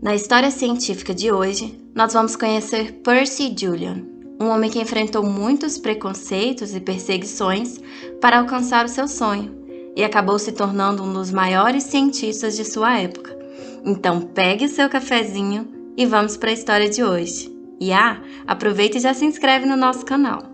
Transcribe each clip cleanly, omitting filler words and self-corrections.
Na história científica de hoje, nós vamos conhecer Percy Julian, um homem que enfrentou muitos preconceitos e perseguições para alcançar o seu sonho e acabou se tornando um dos maiores cientistas de sua época. Então pegue o seu cafezinho e vamos para a história de hoje. E aproveita e já se inscreve no nosso canal.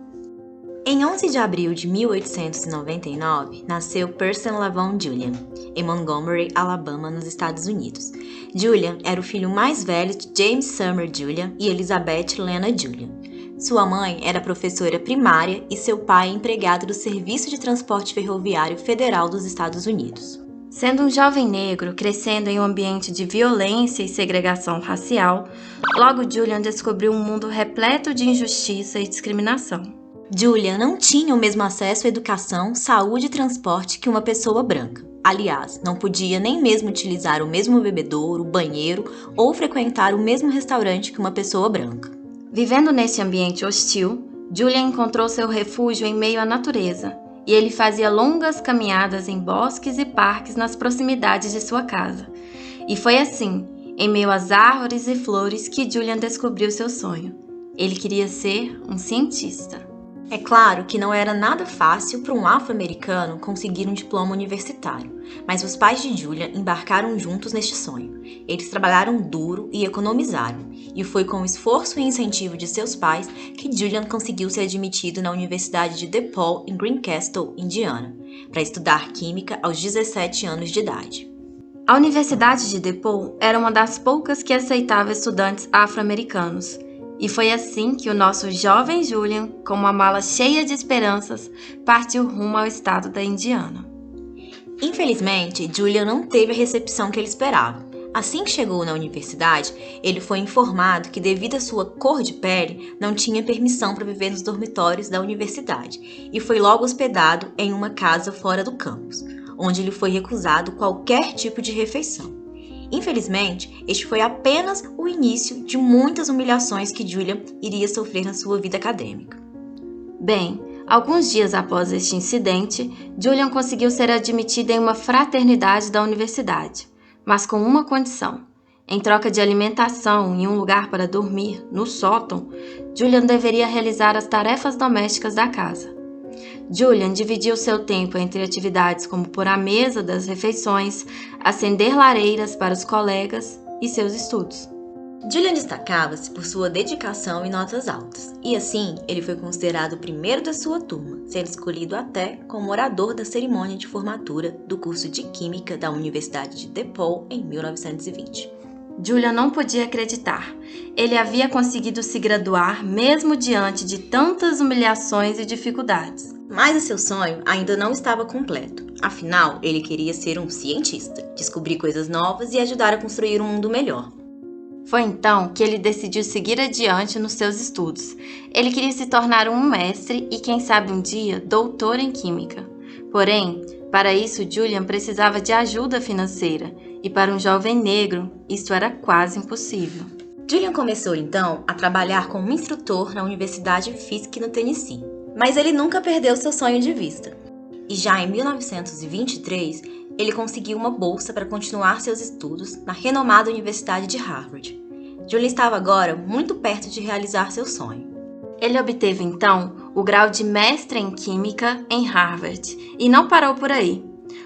Em 11 de abril de 1899, nasceu Percy Lavon Julian, em Montgomery, Alabama, nos Estados Unidos. Julian era o filho mais velho de James Summer Julian e Elizabeth Lena Julian. Sua mãe era professora primária e seu pai empregado do Serviço de Transporte Ferroviário Federal dos Estados Unidos. Sendo um jovem negro crescendo em um ambiente de violência e segregação racial, logo Julian descobriu um mundo repleto de injustiça e discriminação. Julian não tinha o mesmo acesso à educação, saúde e transporte que uma pessoa branca. Aliás, não podia nem mesmo utilizar o mesmo bebedouro, banheiro ou frequentar o mesmo restaurante que uma pessoa branca. Vivendo neste ambiente hostil, Julian encontrou seu refúgio em meio à natureza, e ele fazia longas caminhadas em bosques e parques nas proximidades de sua casa. E foi assim, em meio às árvores e flores, que Julian descobriu seu sonho. Ele queria ser um cientista. É claro que não era nada fácil para um afro-americano conseguir um diploma universitário, mas os pais de Julian embarcaram juntos neste sonho. Eles trabalharam duro e economizaram, e foi com o esforço e incentivo de seus pais que Julian conseguiu ser admitido na Universidade de DePaul, em Greencastle, Indiana, para estudar química aos 17 anos de idade. A Universidade de DePaul era uma das poucas que aceitava estudantes afro-americanos. E foi assim que o nosso jovem Julian, com uma mala cheia de esperanças, partiu rumo ao estado da Indiana. Infelizmente, Julian não teve a recepção que ele esperava. Assim que chegou na universidade, ele foi informado que, devido à sua cor de pele, não tinha permissão para viver nos dormitórios da universidade e foi logo hospedado em uma casa fora do campus, onde lhe foi recusado qualquer tipo de refeição. Infelizmente, este foi apenas o início de muitas humilhações que Julian iria sofrer na sua vida acadêmica. Bem, alguns dias após este incidente, Julian conseguiu ser admitido em uma fraternidade da universidade, mas com uma condição. Em troca de alimentação e um lugar para dormir, no sótão, Julian deveria realizar as tarefas domésticas da casa. Julian dividiu seu tempo entre atividades como pôr a mesa das refeições, acender lareiras para os colegas e seus estudos. Julian destacava-se por sua dedicação e notas altas, e assim ele foi considerado o primeiro da sua turma, sendo escolhido até como orador da cerimônia de formatura do curso de Química da Universidade de DePaul em 1920. Julian não podia acreditar. Ele havia conseguido se graduar mesmo diante de tantas humilhações e dificuldades. Mas o seu sonho ainda não estava completo. Afinal, ele queria ser um cientista, descobrir coisas novas e ajudar a construir um mundo melhor. Foi então que ele decidiu seguir adiante nos seus estudos. Ele queria se tornar um mestre e, quem sabe um dia, doutor em química. Porém, para isso, Julian precisava de ajuda financeira, e para um jovem negro, isso era quase impossível. Julian começou então a trabalhar como instrutor na Universidade Fisk, no Tennessee. Mas ele nunca perdeu seu sonho de vista. E já em 1923, ele conseguiu uma bolsa para continuar seus estudos na renomada Universidade de Harvard. Julian estava agora muito perto de realizar seu sonho. Ele obteve então o grau de mestre em Química em Harvard e não parou por aí.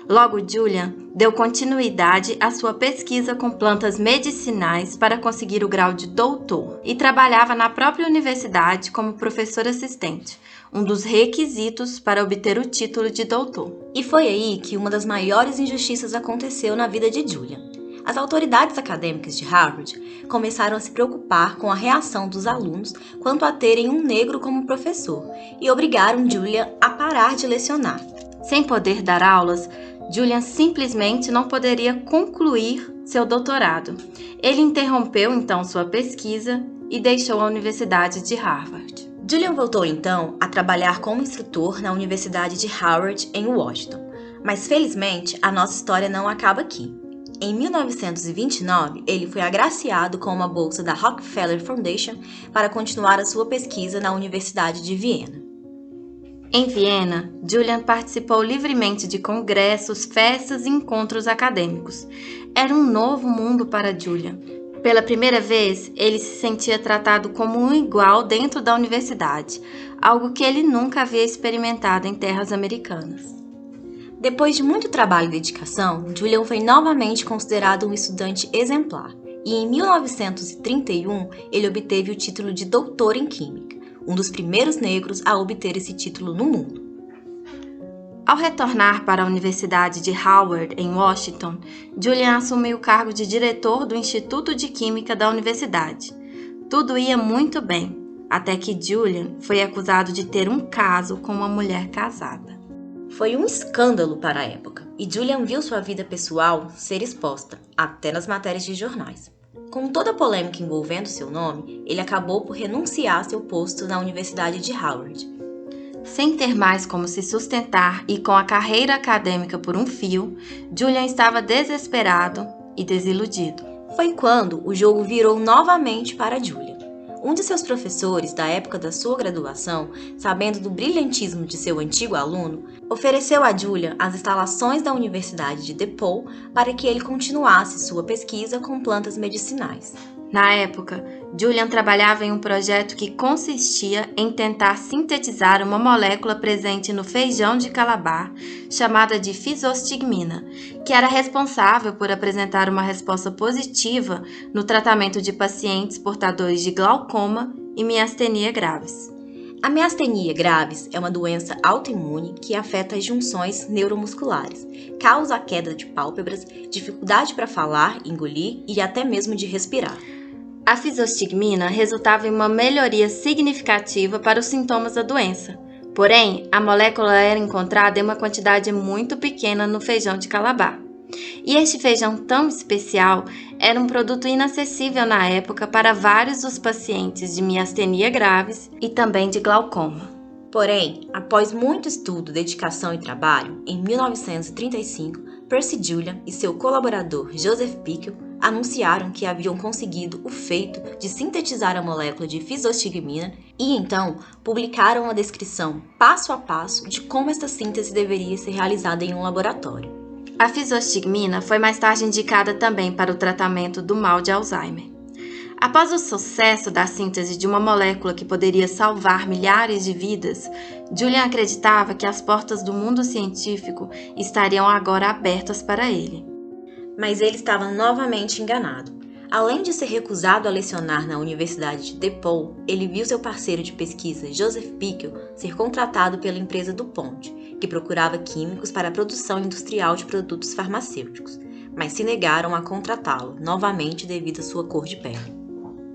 Logo, Julian deu continuidade à sua pesquisa com plantas medicinais para conseguir o grau de doutor e trabalhava na própria universidade como professor assistente, um dos requisitos para obter o título de doutor. E foi aí que uma das maiores injustiças aconteceu na vida de Julian. As autoridades acadêmicas de Harvard começaram a se preocupar com a reação dos alunos quanto a terem um negro como professor e obrigaram Julian a parar de lecionar. Sem poder dar aulas, Julian simplesmente não poderia concluir seu doutorado. Ele interrompeu então sua pesquisa e deixou a Universidade de Harvard. Julian voltou então a trabalhar como instrutor na Universidade de Howard, em Washington. Mas felizmente a nossa história não acaba aqui. Em 1929, ele foi agraciado com uma bolsa da Rockefeller Foundation para continuar a sua pesquisa na Universidade de Viena. Em Viena, Julian participou livremente de congressos, festas e encontros acadêmicos. Era um novo mundo para Julian. Pela primeira vez, ele se sentia tratado como um igual dentro da universidade, algo que ele nunca havia experimentado em terras americanas. Depois de muito trabalho e dedicação, Julian foi novamente considerado um estudante exemplar, e em 1931 ele obteve o título de doutor em Química, um dos primeiros negros a obter esse título no mundo. Ao retornar para a Universidade de Howard, em Washington, Julian assumiu o cargo de diretor do Instituto de Química da universidade. Tudo ia muito bem, até que Julian foi acusado de ter um caso com uma mulher casada. Foi um escândalo para a época, e Julian viu sua vida pessoal ser exposta, até nas matérias de jornais. Com toda a polêmica envolvendo seu nome, ele acabou por renunciar seu posto na Universidade de Howard. Sem ter mais como se sustentar e com a carreira acadêmica por um fio, Julian estava desesperado e desiludido. Foi quando o jogo virou novamente para Julian. Um de seus professores da época da sua graduação, sabendo do brilhantismo de seu antigo aluno, ofereceu a Julian as instalações da Universidade de DePaul para que ele continuasse sua pesquisa com plantas medicinais. Na época, Julian trabalhava em um projeto que consistia em tentar sintetizar uma molécula presente no feijão de Calabar, chamada de fisostigmina, que era responsável por apresentar uma resposta positiva no tratamento de pacientes portadores de glaucoma e miastenia graves. A miastenia graves é uma doença autoimune que afeta as junções neuromusculares, causa a queda de pálpebras, dificuldade para falar, engolir e até mesmo de respirar. A fisostigmina resultava em uma melhoria significativa para os sintomas da doença. Porém, a molécula era encontrada em uma quantidade muito pequena no feijão de Calabar. E este feijão tão especial era um produto inacessível na época para vários dos pacientes de miastenia graves e também de glaucoma. Porém, após muito estudo, dedicação e trabalho, em 1935, Percy Julian e seu colaborador Joseph Pickel anunciaram que haviam conseguido o feito de sintetizar a molécula de fisostigmina e então publicaram uma descrição passo a passo de como esta síntese deveria ser realizada em um laboratório. A fisostigmina foi mais tarde indicada também para o tratamento do mal de Alzheimer. Após o sucesso da síntese de uma molécula que poderia salvar milhares de vidas, Julian acreditava que as portas do mundo científico estariam agora abertas para ele. Mas ele estava novamente enganado. Além de ser recusado a lecionar na Universidade de DePaul, ele viu seu parceiro de pesquisa, Joseph Pickel, ser contratado pela empresa DuPont, que procurava químicos para a produção industrial de produtos farmacêuticos, mas se negaram a contratá-lo, novamente devido à sua cor de pele.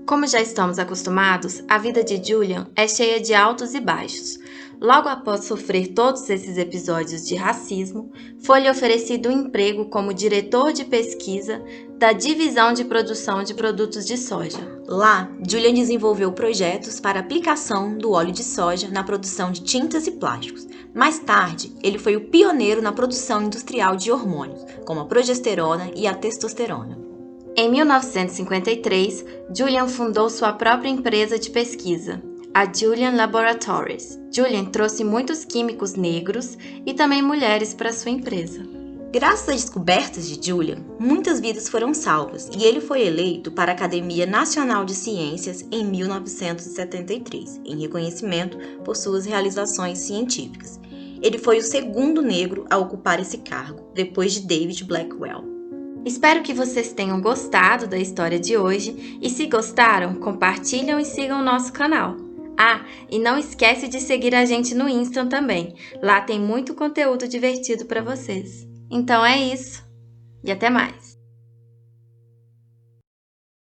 Como já estamos acostumados, a vida de Julian é cheia de altos e baixos. Logo após sofrer todos esses episódios de racismo, foi-lhe oferecido um emprego como diretor de pesquisa da divisão de produção de produtos de soja. Lá, Julian desenvolveu projetos para aplicação do óleo de soja na produção de tintas e plásticos. Mais tarde, ele foi o pioneiro na produção industrial de hormônios, como a progesterona e a testosterona. Em 1953, Julian fundou sua própria empresa de pesquisa, a Julian Laboratories. Julian trouxe muitos químicos negros e também mulheres para sua empresa. Graças às descobertas de Julian, muitas vidas foram salvas e ele foi eleito para a Academia Nacional de Ciências em 1973, em reconhecimento por suas realizações científicas. Ele foi o segundo negro a ocupar esse cargo, depois de David Blackwell. Espero que vocês tenham gostado da história de hoje e se gostaram, compartilham e sigam o nosso canal. Ah, e não esquece de seguir a gente no Insta também, lá tem muito conteúdo divertido para vocês. Então é isso, e até mais!